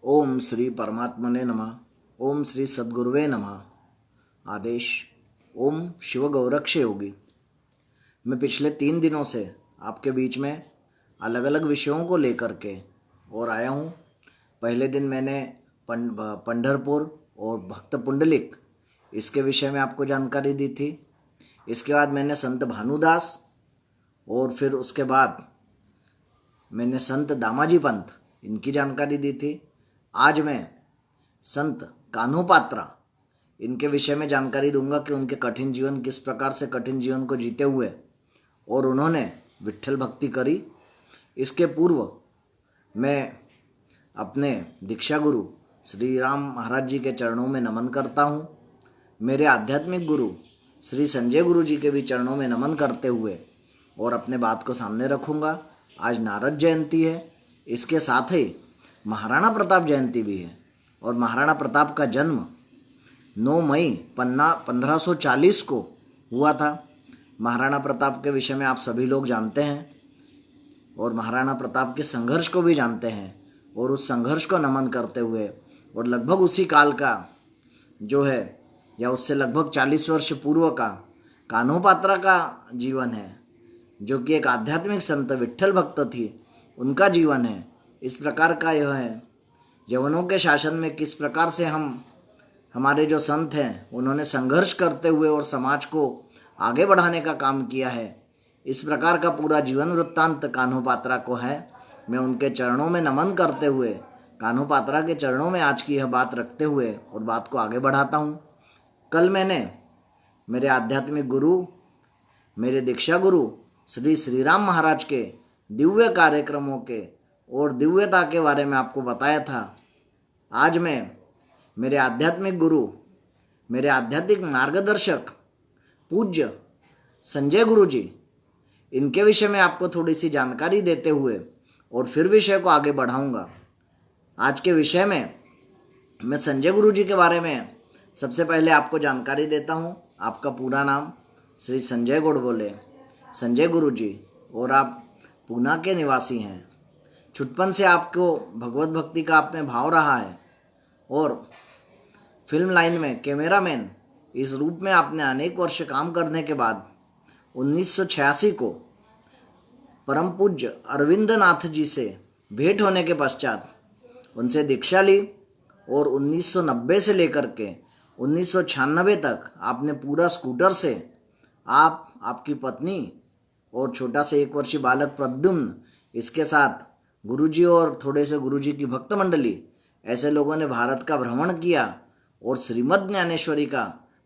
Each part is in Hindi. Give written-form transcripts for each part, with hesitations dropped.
ओम श्री परमात्मने नमः। ओम श्री सद्गुरुवे नमः। आदेश ओम शिव गौरक्ष योगी। मैं पिछले 3 दिनों से आपके बीच में अलग अलग विषयों को लेकर के और आया हूँ। पहले दिन मैंने पंढरपुर और भक्त पुंडलिक इसके विषय में आपको जानकारी दी थी। इसके बाद मैंने संत भानुदास और फिर उसके बाद मैंने संत दामाजी पंत इनकी जानकारी दी थी। आज मैं संत कान्होपात्रा इनके विषय में जानकारी दूंगा कि उनके कठिन जीवन किस प्रकार से कठिन जीवन को जीते हुए और उन्होंने विट्ठल भक्ति करी। इसके पूर्व मैं अपने दीक्षा गुरु श्री राम महाराज जी के चरणों में नमन करता हूँ। मेरे आध्यात्मिक गुरु श्री संजय गुरु जी के भी चरणों में नमन करते हुए और अपने बात को सामने रखूँगा। आज नारद जयंती है, इसके साथ ही महाराणा प्रताप जयंती भी है और महाराणा प्रताप का जन्म 9 मई 1540 को हुआ था। महाराणा प्रताप के विषय में आप सभी लोग जानते हैं और महाराणा प्रताप के संघर्ष को भी जानते हैं और उस संघर्ष को नमन करते हुए और लगभग उसी काल का जो है या उससे लगभग 40 वर्ष पूर्व का कान्होपात्रा का जीवन है, जो कि एक आध्यात्मिक संत विट्ठल भक्त थी, उनका जीवन है। इस प्रकार का यह है यवनों के शासन में किस प्रकार से हमारे जो संत हैं उन्होंने संघर्ष करते हुए और समाज को आगे बढ़ाने का काम किया है। इस प्रकार का पूरा जीवन वृत्तांत कान्होपात्रा को है। मैं उनके चरणों में नमन करते हुए कान्होपात्रा के चरणों में आज की यह बात रखते हुए और बात को आगे बढ़ाता हूँ। कल मैंने मेरे आध्यात्मिक गुरु, मेरे दीक्षा गुरु श्री श्री राम महाराज के दिव्य कार्यक्रमों के और दिव्यता के बारे में आपको बताया था। आज मैं मेरे आध्यात्मिक गुरु, मेरे आध्यात्मिक मार्गदर्शक पूज्य संजय गुरु जी, इनके विषय में आपको थोड़ी सी जानकारी देते हुए और फिर विषय को आगे बढ़ाऊंगा। आज के विषय में मैं संजय गुरु जी के बारे में सबसे पहले आपको जानकारी देता हूँ। आपका पूरा नाम श्री संजय गोडबोले संजय गुरु जी और आप पूना के निवासी हैं। छुटपन से आपको भगवत भक्ति का आप में भाव रहा है और फिल्म लाइन में कैमरामैन इस रूप में आपने अनेक वर्ष काम करने के बाद 1986 को परम पूज्य अरविंद नाथ जी से भेंट होने के पश्चात उनसे दीक्षा ली और 1990 से लेकर के 1996 तक आपने पूरा स्कूटर से आप, आपकी पत्नी और छोटा से 1 वर्षीय बालक प्रद्युम्न, इसके साथ गुरुजी और थोड़े से गुरुजी की भक्त मंडली, ऐसे लोगों ने भारत का भ्रमण किया और श्रीमद् ज्ञानेश्वरी का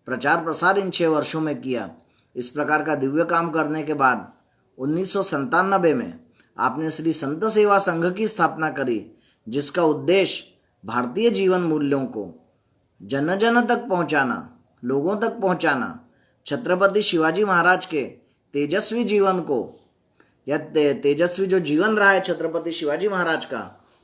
प्रचार प्रसार इन 6 वर्षों में किया। इस प्रकार का दिव्य काम करने के बाद 1997 में आपने श्री संत सेवा संघ की स्थापना करी, जिसका उद्देश्य भारतीय जीवन मूल्यों को जन जन तक पहुंचाना, लोगों तक पहुंचाना, छत्रपति शिवाजी महाराज के तेजस्वी जीवन को या तेजस्वी जो जीवन रहा है छत्रपति शिवाजी महाराज का,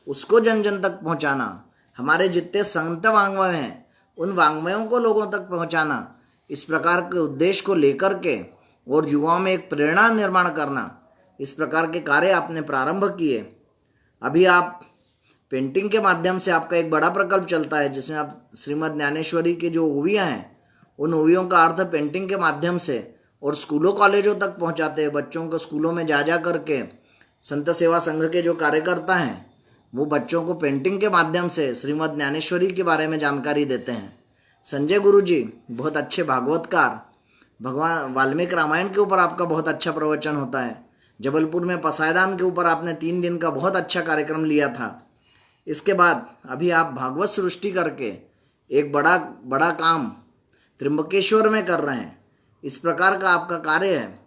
उसको जन जन तक पहुंचाना, हमारे जितने संत वाङ्मय हैं उन वाङ्मयों को लोगों तक पहुंचाना, इस प्रकार के उद्देश्य को लेकर के और युवाओं में एक प्रेरणा निर्माण करना, इस प्रकार के कार्य आपने प्रारंभ किए। अभी आप पेंटिंग के माध्यम से आपका एक बड़ा प्रकल्प चलता है, जिसमें आप श्रीमद् ज्ञानेश्वरी के जो ओवियाँ हैं उन ओवियों का अर्थ पेंटिंग के माध्यम से और स्कूलों कॉलेजों तक पहुंचाते हैं। बच्चों को स्कूलों में जा करके संत सेवा संघ के जो कार्यकर्ता हैं वो बच्चों को पेंटिंग के माध्यम से श्रीमद् ज्ञानेश्वरी के बारे में जानकारी देते हैं। संजय गुरु जी बहुत अच्छे भागवतकार, भगवान वाल्मीकि रामायण के ऊपर आपका बहुत अच्छा प्रवचन होता है। जबलपुर में पसायदान के ऊपर आपने 3 दिन का बहुत अच्छा कार्यक्रम लिया था। इसके बाद अभी आप भागवत सृष्टि करके एक बड़ा काम त्र्यंबकेश्वर में कर रहे हैं। इस प्रकार का आपका कार्य है।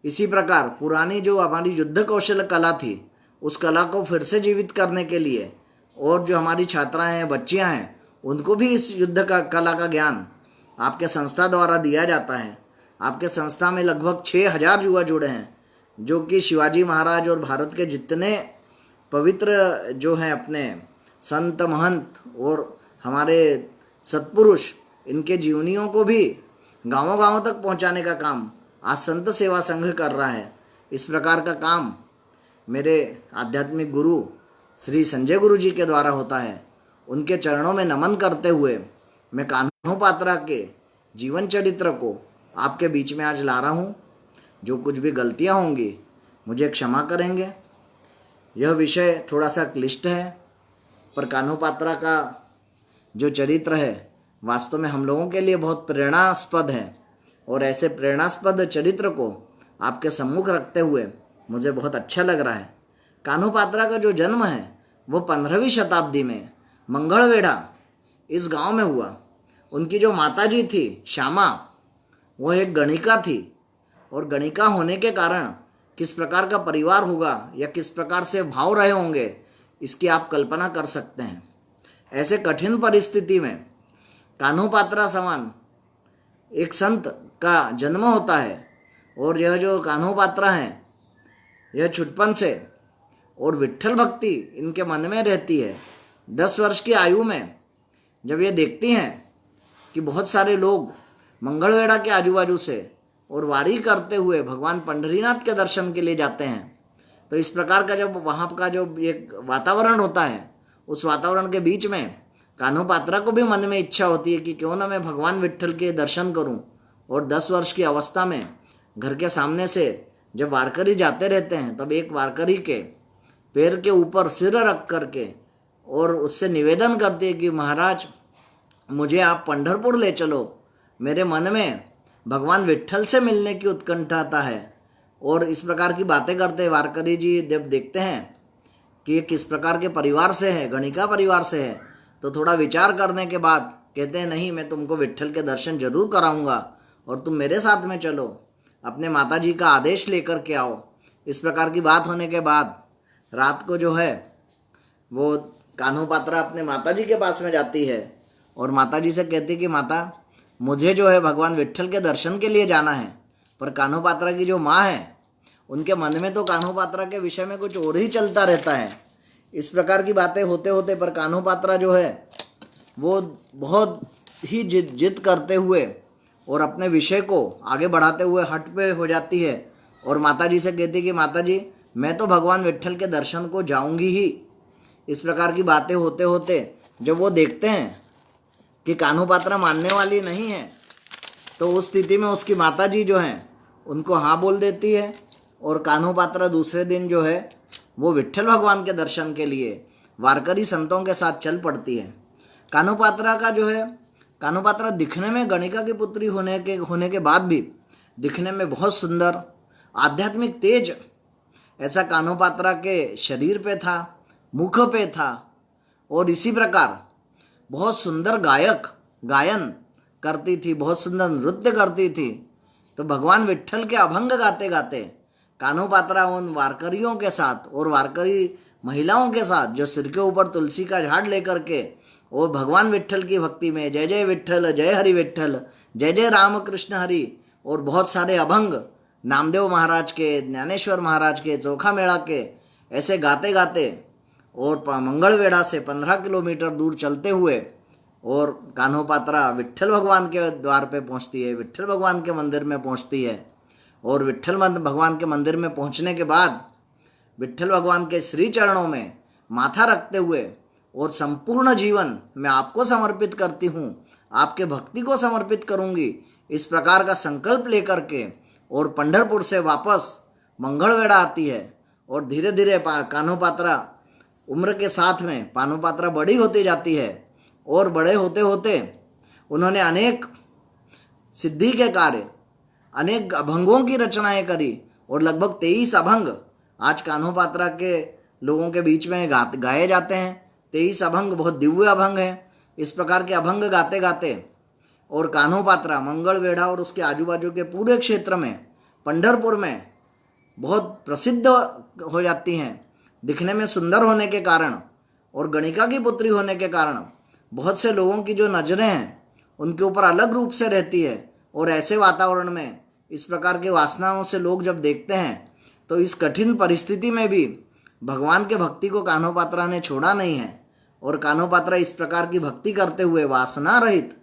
इसी प्रकार पुरानी जो हमारी युद्ध कौशल कला थी, उस कला को फिर से जीवित करने के लिए और जो हमारी छात्राएं हैं, बच्चियां हैं, उनको भी इस युद्ध का कला का ज्ञान आपके संस्था द्वारा दिया जाता है। आपके संस्था में लगभग 6000 युवा जुड़े हैं, जो कि शिवाजी महाराज और भारत के जितने पवित्र जो हैं अपने संत महंत और हमारे सत्पुरुष, इनके जीवनियों को भी गांवों तक पहुंचाने का काम आज संत सेवा संघ कर रहा है। इस प्रकार का काम मेरे आध्यात्मिक गुरु श्री संजय गुरु जी के द्वारा होता है, उनके चरणों में नमन करते हुए मैं कान्हो पात्रा के जीवन चरित्र को आपके बीच में आज ला रहा हूँ। जो कुछ भी गलतियाँ होंगी मुझे क्षमा करेंगे। यह विषय थोड़ा सा क्लिष्ट है, पर कान्हो पात्रा का जो चरित्र है वास्तव में हम लोगों के लिए बहुत प्रेरणास्पद है, और ऐसे प्रेरणास्पद चरित्र को आपके सम्मुख रखते हुए मुझे बहुत अच्छा लग रहा है। कान्हो पात्रा का जो जन्म है वो 15वीं शताब्दी में मंगलवेढ़ा इस गांव में हुआ। उनकी जो माताजी थी श्यामा, वो एक गणिका थी, और गणिका होने के कारण किस प्रकार का परिवार होगा या किस प्रकार से भाव रहे होंगे इसकी आप कल्पना कर सकते हैं। ऐसे कठिन परिस्थिति में कान्हो पात्रा समान एक संत का जन्म होता है, और यह जो कान्हो पात्रा है यह छुटपन से और विट्ठल भक्ति इनके मन में रहती है। 10 वर्ष की आयु में जब ये देखती हैं कि बहुत सारे लोग मंगलवेढ़ा के आजू बाजू से और वारी करते हुए भगवान पंढरीनाथ के दर्शन के लिए जाते हैं, तो इस प्रकार का जब वहाँ का जो एक वातावरण होता है, उस वातावरण के बीच में कान्हो पात्रा को भी मन में इच्छा होती है कि क्यों ना मैं भगवान विट्ठल के दर्शन करूं। और 10 वर्ष की अवस्था में घर के सामने से जब वारकरी जाते रहते हैं, तब एक वारकरी के पैर के ऊपर सिर रख करके और उससे निवेदन करती है कि महाराज मुझे आप पंढरपुर ले चलो, मेरे मन में भगवान विट्ठल से मिलने की उत्कंठा है। और इस प्रकार की बातें करते वारकरी जी जब देखते हैं कि ये किस प्रकार के परिवार से है, गणिका परिवार से है, तो थोड़ा विचार करने के बाद कहते हैं नहीं, मैं तुमको विट्ठल के दर्शन जरूर कराऊंगा और तुम मेरे साथ में चलो, अपने माताजी का आदेश लेकर के आओ। इस प्रकार की बात होने के बाद रात को जो है वो कान्हो पात्रा अपने माताजी के पास में जाती है और माताजी से कहती कि माता मुझे जो है भगवान विट्ठल के दर्शन के लिए जाना है। पर कान्हो पात्रा की जो माँ है उनके मन में तो कान्हो पात्रा के विषय में कुछ और ही चलता रहता है। इस प्रकार की बातें होते होते पर कान्हो पात्रा जो है वो बहुत ही जिद करते हुए और अपने विषय को आगे बढ़ाते हुए हट पे हो जाती है और माताजी से कहती कि माताजी मैं तो भगवान विट्ठल के दर्शन को जाऊंगी ही। इस प्रकार की बातें होते होते जब वो देखते हैं कि कान्हो पात्रा मानने वाली नहीं है, तो उस स्थिति में उसकी माताजी जो हैं उनको हाँ बोल देती है और कान्हो पात्रा दूसरे दिन जो है वो विट्ठल भगवान के दर्शन के लिए वारकरी संतों के साथ चल पड़ती है। कान्हो पात्रा का जो है, कान्हो पात्रा दिखने में गणिका की पुत्री होने के बाद भी दिखने में बहुत सुंदर, आध्यात्मिक तेज ऐसा कान्हो पात्रा के शरीर पे था, मुख पे था, और इसी प्रकार बहुत सुंदर गायन करती थी, बहुत सुंदर नृत्य करती थी। तो भगवान विट्ठल के अभंग गाते गाते कान्हो पात्रा उन वारकरियों के साथ और वारकरी महिलाओं के साथ जो सिर के ऊपर तुलसी का झाड़ लेकर के और भगवान विट्ठल की भक्ति में जय जय विट्ठल, जय हरि विट्ठल, जय जय राम कृष्ण हरि, और बहुत सारे अभंग नामदेव महाराज के, ज्ञानेश्वर महाराज के, चोखा मेला के, ऐसे गाते गाते और मंगलवेढ़ा से 15 किलोमीटर दूर चलते हुए और कान्हो पात्रा विट्ठल भगवान के द्वार पे पहुंचती है, विट्ठल भगवान के मंदिर में पहुंचती है। और विट्ठल भगवान के मंदिर में पहुंचने के बाद विट्ठल भगवान के श्री चरणों में माथा रखते हुए और संपूर्ण जीवन मैं आपको समर्पित करती हूँ, आपके भक्ति को समर्पित करूँगी, इस प्रकार का संकल्प लेकर के और पंढरपुर से वापस मंगलवेढ़ा आती है। और धीरे धीरे कान्हो पात्रा उम्र के साथ में कान्हो पात्रा बड़ी होती जाती है और बड़े होते होते उन्होंने अनेक सिद्धि के कार्य, अनेक अभंगों की रचनाएं करी और लगभग 23 अभंग आज कान्हो पात्रा के लोगों के बीच में गाए जाते हैं। 23 अभंग बहुत दिव्य अभंग हैं। इस प्रकार के अभंग गाते गाते और कान्हो पात्रा मंगलवेढ़ा और उसके आजू बाजू के पूरे क्षेत्र में पंढरपुर में बहुत प्रसिद्ध हो जाती हैं। दिखने में सुंदर होने के कारण और गणिका की पुत्री होने के कारण बहुत से लोगों की जो नज़रें हैं उनके ऊपर अलग रूप से रहती है। और ऐसे वातावरण में इस प्रकार के वासनाओं से लोग जब देखते हैं तो इस कठिन परिस्थिति में भी भगवान के भक्ति को कान्हो पात्रा ने छोड़ा नहीं है। और कान्हो पात्रा इस प्रकार की भक्ति करते हुए वासना रहित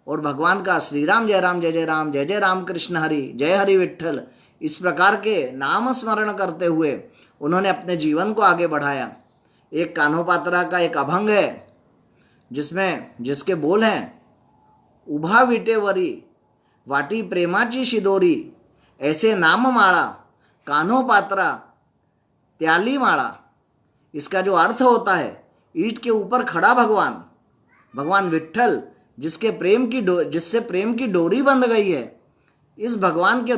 और भगवान का श्री राम जय राम जय जय राम, जय जय राम कृष्ण हरि, जय हरि विट्ठल, इस प्रकार के नाम स्मरण करते हुए उन्होंने अपने जीवन को आगे बढ़ाया। एक कान्होपात्रा का एक अभंग है जिसके बोल हैं, उभा विटेवरी वाटी प्रेमाची शिदोरी, ऐसे नाम माळा कान्होपात्रा त्याली माळा। इसका जो अर्थ होता है, ईंट के ऊपर खड़ा भगवान विट्ठल जिससे प्रेम की डोरी बंध गई है, इस भगवान को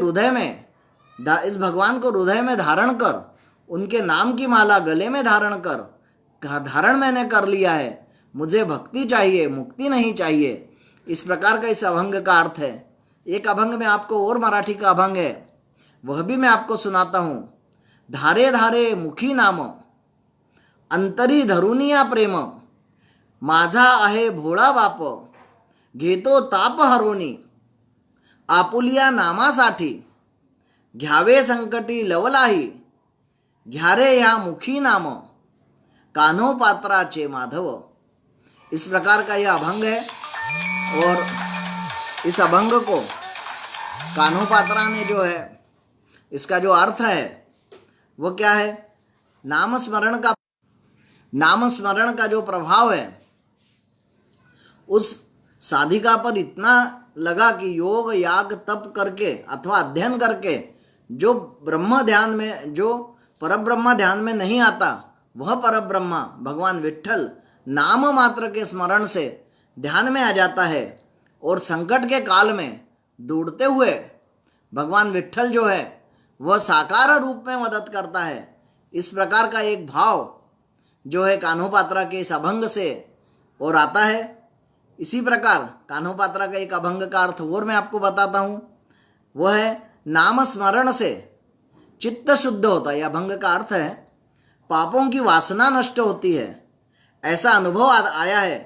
हृदय में धारण कर, उनके नाम की माला गले में धारण मैंने कर लिया है। मुझे भक्ति चाहिए, मुक्ति नहीं चाहिए। इस प्रकार का इस अभंग का अर्थ है। एक अभंग में आपको और मराठी का अभंग है, वह भी मैं आपको सुनाता हूं। धारे धारे मुखी नाम, अंतरी धरुनिया प्रेम, माझा आहे भोळा बाप, घेतो ताप हरोनी, आपुलिया नामासाठी, घ्यावे संकटी लवलाही, घ्यारे या मुखी नाम, कान्होपात्राचे माधव। इस प्रकार का यह अभंग है और इस अभंग को कान्होपात्रा ने जो है, इसका जो अर्थ है वो क्या है, नाम स्मरण का जो प्रभाव है उस साधिका पर इतना लगा कि योग याग तप करके अथवा अध्ययन करके जो परब्रह्म ध्यान में नहीं आता, वह परब्रह्म भगवान विट्ठल नाम मात्र के स्मरण से ध्यान में आ जाता है और संकट के काल में दौड़ते हुए भगवान विट्ठल जो है वह साकार रूप में मदद करता है। इस प्रकार का एक भाव जो है कान्होपात्रा के इस अभंग से और आता है। इसी प्रकार कान्होपात्रा का एक अभंग का अर्थ और मैं आपको बताता हूँ, वह है नाम स्मरण से चित्त शुद्ध होता है। यह अभंग का अर्थ है, पापों की वासना नष्ट होती है। ऐसा अनुभव आया है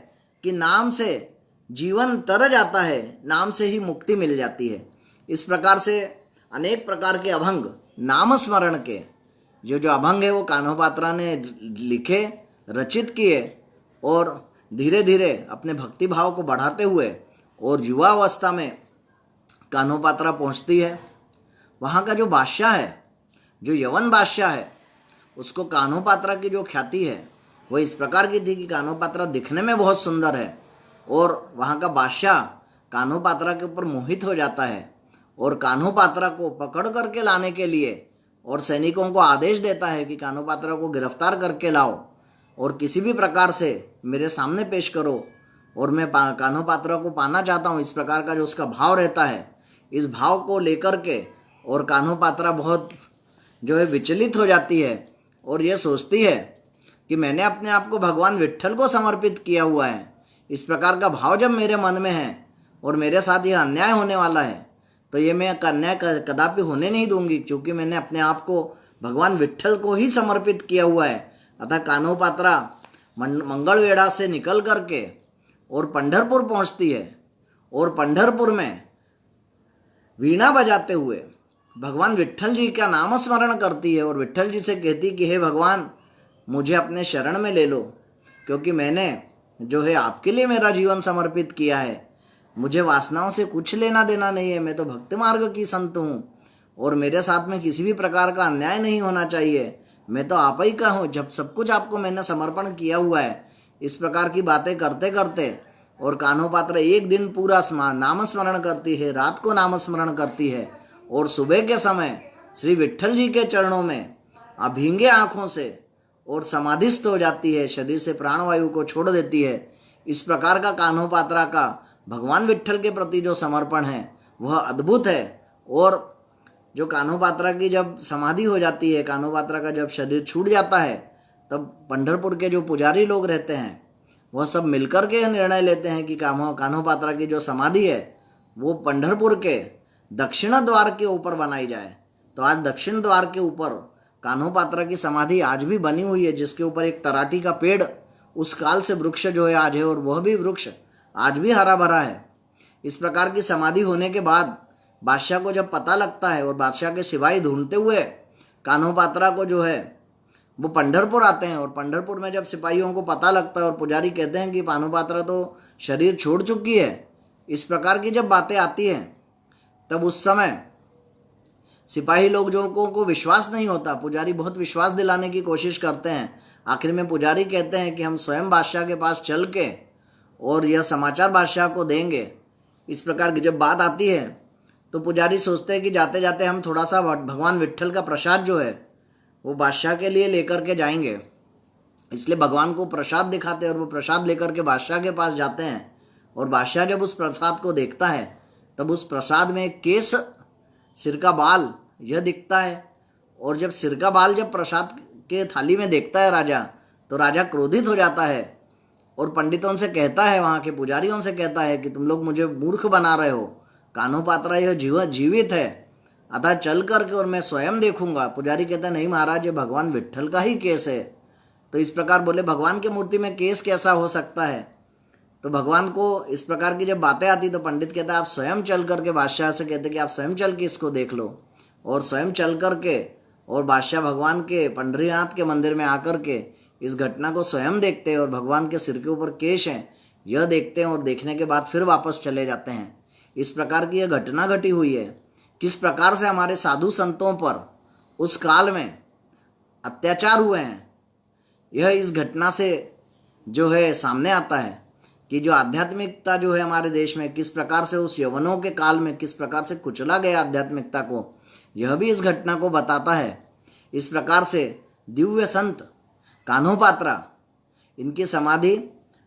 कि नाम से जीवन तर जाता है, नाम से ही मुक्ति मिल जाती है। इस प्रकार से अनेक प्रकार के अभंग नाम स्मरण के जो अभंग है वो कान्होपात्रा ने लिखे, रचित किए और धीरे धीरे अपने भक्ति भाव को बढ़ाते हुए और युवावस्था में कान्होपात्रा पहुंचती है। वहाँ का जो बादशाह है, जो यवन बादशाह है, उसको कान्होपात्रा की जो ख्याति है वो इस प्रकार की थी कि कान्होपात्रा दिखने में बहुत सुंदर है और वहाँ का बादशाह कान्होपात्रा के ऊपर मोहित हो जाता है और कान्होपात्रा को पकड़ करके लाने के लिए और सैनिकों को आदेश देता है कि कान्होपात्रा को गिरफ्तार करके लाओ और किसी भी प्रकार से मेरे सामने पेश करो और मैं कान्होपात्रा को पाना चाहता हूँ। इस प्रकार का जो उसका भाव रहता है, इस भाव को लेकर के और कान्होपात्रा बहुत जो है विचलित हो जाती है और यह सोचती है कि मैंने अपने आप को भगवान विट्ठल को समर्पित किया हुआ है। इस प्रकार का भाव जब मेरे मन में है और मेरे साथ यह अन्याय होने वाला है तो ये मैं अन्याय कदापि होने नहीं दूंगी, क्योंकि मैंने अपने आप को भगवान विट्ठल को ही समर्पित किया हुआ है। अतः कान्होपात्रा मंगलवेढ़ा से निकल करके और पंढरपुर पहुंचती है और पंढरपुर में वीणा बजाते हुए भगवान विट्ठल जी का नाम स्मरण करती है और विट्ठल जी से कहती कि हे भगवान, मुझे अपने शरण में ले लो, क्योंकि मैंने जो है आपके लिए मेरा जीवन समर्पित किया है। मुझे वासनाओं से कुछ लेना देना नहीं है, मैं तो भक्ति मार्ग की संत हूँ और मेरे साथ में किसी भी प्रकार का अन्याय नहीं होना चाहिए। मैं तो आप ही का हूँ, जब सब कुछ आपको मैंने समर्पण किया हुआ है। इस प्रकार की बातें करते करते और कान्होपात्रा एक दिन पूरा नाम स्मरण करती है, रात को नाम स्मरण करती है और सुबह के समय श्री विट्ठल जी के चरणों में अभींगे आँखों से और समाधिस्थ हो जाती है, शरीर से प्राणवायु को छोड़ देती है। इस प्रकार का कान्होपात्रा का भगवान विट्ठल के प्रति जो समर्पण है वह अद्भुत है। और जो कान्होपात्रा की जब समाधि हो जाती है, कान्होपात्रा का जब शरीर छूट जाता है, तब पंढरपुर के जो पुजारी लोग रहते हैं वह सब मिलकर के निर्णय लेते हैं कि कान्होपात्रा की जो समाधि है वो पंढरपुर के दक्षिण द्वार के ऊपर बनाई जाए। तो आज दक्षिण द्वार के ऊपर कान्होपात्रा की समाधि आज भी बनी हुई है, जिसके ऊपर एक तराटी का पेड़ उस काल से वृक्ष जो है आज है और वह भी वृक्ष आज भी हरा भरा है। इस प्रकार की समाधि होने के बाद बादशाह को जब पता लगता है और बादशाह के सिपाही ढूंढते हुए कान्होपात्रा को जो है वो पंढरपुर आते हैं और पंढरपुर में जब सिपाहियों को पता लगता है और पुजारी कहते हैं कि कान्होपात्रा तो शरीर छोड़ चुकी है, इस प्रकार की जब बातें आती हैं तब उस समय सिपाही लोग जो को विश्वास नहीं होता। पुजारी बहुत विश्वास दिलाने की कोशिश करते हैं, आखिर में पुजारी कहते हैं कि हम स्वयं बादशाह के पास चल के और यह समाचार बादशाह को देंगे। इस प्रकार की जब बात आती है तो पुजारी सोचते हैं कि जाते जाते हम थोड़ा सा भगवान विट्ठल का प्रसाद जो है वो बादशाह के लिए लेकर के जाएंगे। इसलिए भगवान को प्रसाद दिखाते हैं और वो प्रसाद लेकर के बादशाह के पास जाते हैं। और बादशाह जब उस प्रसाद को देखता है तब उस प्रसाद में एक केस, सिर का बाल यह दिखता है। और जब सिर का बाल जब प्रसाद के थाली में देखता है राजा, तो राजा क्रोधित हो जाता है और पंडितों से कहता है, वहाँ के पुजारियों से कहता है कि तुम लोग मुझे मूर्ख बना रहे हो, कान्होपात्रा यह जीवित है, अतः चल करके और मैं स्वयं देखूंगा। पुजारी कहता है नहीं महाराज, ये भगवान विट्ठल का ही केस है। तो इस प्रकार बोले भगवान की मूर्ति में केस कैसा हो सकता है। तो भगवान को इस प्रकार की जब बातें आती तो पंडित कहता है आप स्वयं चल करके, बादशाह से कहते कि आप स्वयं चल के इसको देख लो। और स्वयं चल करके और बादशाह भगवान के पंढरीनाथ के मंदिर में आकर के इस घटना को स्वयं देखते हैं और भगवान के सिर के ऊपर केश हैं यह देखते हैं और देखने के बाद फिर वापस चले जाते हैं। इस प्रकार की यह घटना घटी हुई है। किस प्रकार से हमारे साधु संतों पर उस काल में अत्याचार हुए हैं, यह इस घटना से जो है सामने आता है कि जो आध्यात्मिकता जो है हमारे देश में किस प्रकार से उस यवनों के काल में किस प्रकार से कुचला गया आध्यात्मिकता को, यह भी इस घटना को बताता है। इस प्रकार से दिव्य संत कान्होपात्रा, इनकी समाधि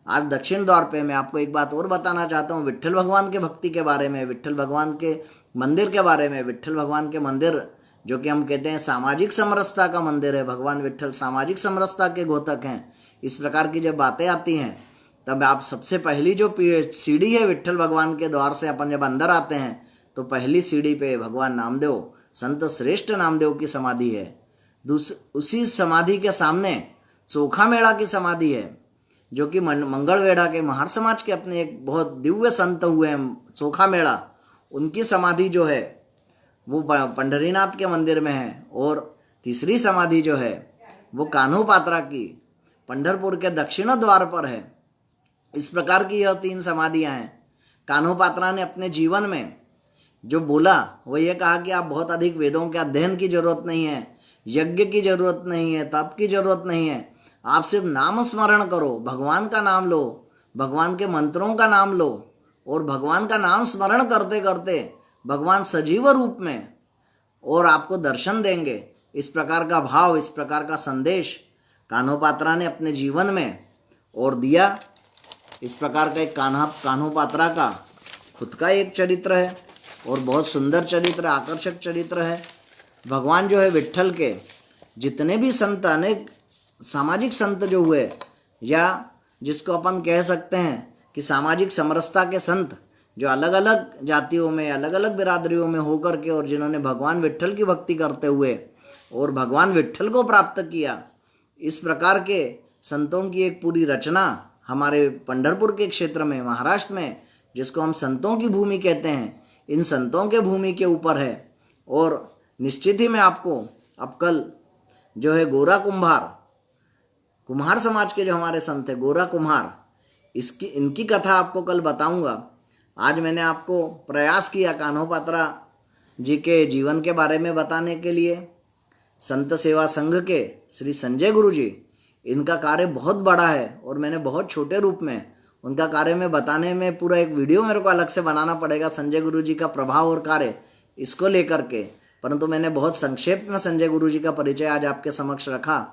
आज दक्षिण द्वार पे। मैं आपको एक बात और बताना चाहता हूँ विट्ठल भगवान के भक्ति के बारे में, विट्ठल भगवान के मंदिर के बारे में। विट्ठल भगवान के मंदिर जो कि हम कहते हैं सामाजिक समरसता का मंदिर है, भगवान विट्ठल सामाजिक समरसता के घोतक हैं। इस प्रकार की जब बातें आती हैं तब आप सबसे पहली जो सीढ़ी है विट्ठल भगवान के द्वार से अपन जब अंदर आते हैं तो पहली सीढ़ी पे भगवान नामदेव, संत श्रेष्ठ नामदेव की समाधि है। उसी समाधि के सामने चोखा मेड़ा की समाधि है, जो कि मंगलवेढ़ा के महार समाज के अपने एक बहुत दिव्य संत हुए हैं चोखा मेड़ा, उनकी समाधि जो है वो पंढरीनाथ के मंदिर में है। और तीसरी समाधि जो है वो कान्होपात्रा की पंढरपुर के दक्षिण द्वार पर है। इस प्रकार की यह 3 समाधियां हैं। कान्होपात्रा ने अपने जीवन में जो बोला वो ये कहा कि आप बहुत अधिक वेदों के अध्ययन की जरूरत नहीं है, यज्ञ की जरूरत नहीं है, तप की जरूरत नहीं है, आप सिर्फ नाम स्मरण करो, भगवान का नाम लो, भगवान के मंत्रों का नाम लो। और भगवान का नाम स्मरण करते करते भगवान सजीव रूप में और आपको दर्शन देंगे। इस प्रकार का भाव, इस प्रकार का संदेश कान्होपात्रा ने अपने जीवन में और दिया। इस प्रकार का एक कान्होपात्रा का खुद का एक चरित्र है और बहुत सुंदर चरित्र, आकर्षक चरित्र है। भगवान जो है विट्ठल के जितने भी संत, अनेक सामाजिक संत जो हुए, या जिसको अपन कह सकते हैं कि सामाजिक समरसता के संत, जो अलग अलग जातियों में, अलग अलग बिरादरियों में होकर के और जिन्होंने भगवान विट्ठल की भक्ति करते हुए और भगवान विट्ठल को प्राप्त किया, इस प्रकार के संतों की एक पूरी रचना हमारे पंढरपुर के क्षेत्र में, महाराष्ट्र में, जिसको हम संतों की भूमि कहते हैं, इन संतों के भूमि के ऊपर है। और निश्चित ही मैं आपको अब कल जो है गोरा कुम्हार समाज के जो हमारे संत हैं गोरा कुम्हार, इनकी कथा आपको कल बताऊंगा। आज मैंने आपको प्रयास किया कान्होपात्रा जी के जीवन के बारे में बताने के लिए। संत सेवा संघ के श्री संजय गुरु जी, इनका कार्य बहुत बड़ा है और मैंने बहुत छोटे रूप में उनका कार्य में बताने में पूरा एक वीडियो मेरे को अलग से बनाना पड़ेगा, संजय गुरु जी का प्रभाव और कार्य इसको लेकर के। परंतु मैंने बहुत संक्षेप में संजय गुरु जी का परिचय आज आपके समक्ष रखा।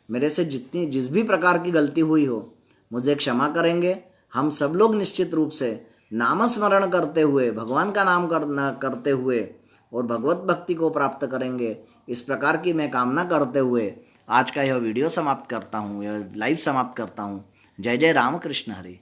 मेरे से जिस भी प्रकार की गलती हुई हो मुझे क्षमा करेंगे। हम सब लोग निश्चित रूप से नाम स्मरण करते हुए, भगवान का नाम करते हुए और भगवत भक्ति को प्राप्त करेंगे, इस प्रकार की मैं कामना करते हुए आज का यह वीडियो समाप्त करता हूँ, यह लाइव समाप्त करता हूँ। जय जय राम कृष्ण हरि।